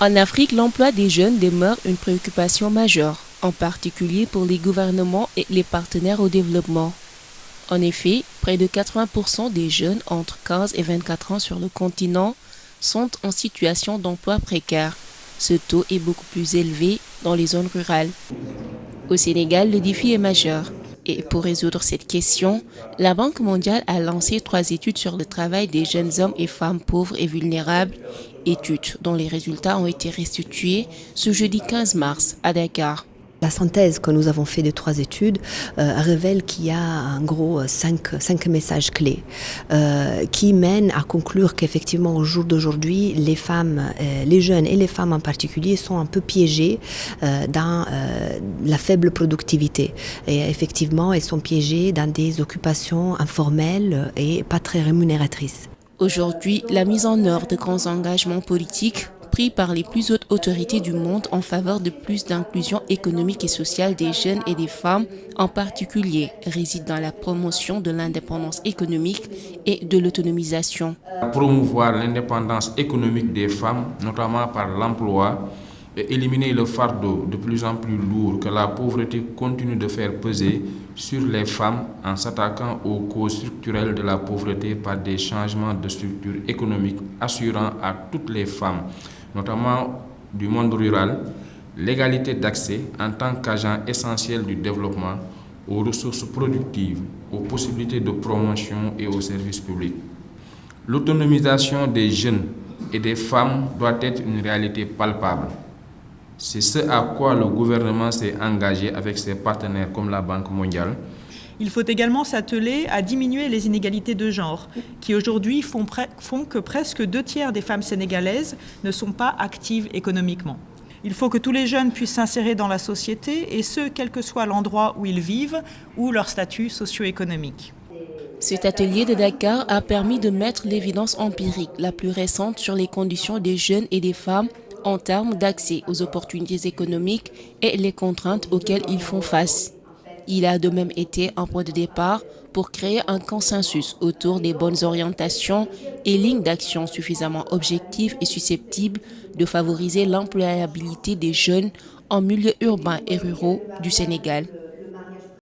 En Afrique, l'emploi des jeunes demeure une préoccupation majeure, en particulier pour les gouvernements et les partenaires au développement. En effet, près de 80% des jeunes entre 15 et 24 ans sur le continent sont en situation d'emploi précaire. Ce taux est beaucoup plus élevé dans les zones rurales. Au Sénégal, le défi est majeur. Et pour résoudre cette question, la Banque mondiale a lancé 3 études sur le travail des jeunes hommes et femmes pauvres et vulnérables, études dont les résultats ont été restitués ce jeudi 15 mars à Dakar. La synthèse que nous avons fait des 3 études révèle qu'il y a en gros 5 messages clés qui mènent à conclure qu'effectivement au jour d'aujourd'hui, les femmes, les jeunes et les femmes en particulier sont un peu piégées dans la faible productivité. Et effectivement, elles sont piégées dans des occupations informelles et pas très rémunératrices. Aujourd'hui, la mise en œuvre de grands engagements politiques pris par les plus hautes autorités du monde en faveur de plus d'inclusion économique et sociale des jeunes et des femmes, en particulier, réside dans la promotion de l'indépendance économique et de l'autonomisation. Promouvoir l'indépendance économique des femmes, notamment par l'emploi, et éliminer le fardeau de plus en plus lourd que la pauvreté continue de faire peser sur les femmes en s'attaquant aux causes structurelles de la pauvreté par des changements de structure économique assurant à toutes les femmes, notamment du monde rural, l'égalité d'accès en tant qu'agent essentiel du développement aux ressources productives, aux possibilités de promotion et aux services publics. L'autonomisation des jeunes et des femmes doit être une réalité palpable. C'est ce à quoi le gouvernement s'est engagé avec ses partenaires comme la Banque mondiale. Il faut également s'atteler à diminuer les inégalités de genre, qui aujourd'hui font que presque 2/3 des femmes sénégalaises ne sont pas actives économiquement. Il faut que tous les jeunes puissent s'insérer dans la société, et ce, quel que soit l'endroit où ils vivent ou leur statut socio-économique. Cet atelier de Dakar a permis de mettre l'évidence empirique la plus récente sur les conditions des jeunes et des femmes en termes d'accès aux opportunités économiques et les contraintes auxquelles ils font face. Il a de même été un point de départ pour créer un consensus autour des bonnes orientations et lignes d'action suffisamment objectives et susceptibles de favoriser l'employabilité des jeunes en milieu urbain et ruraux du Sénégal.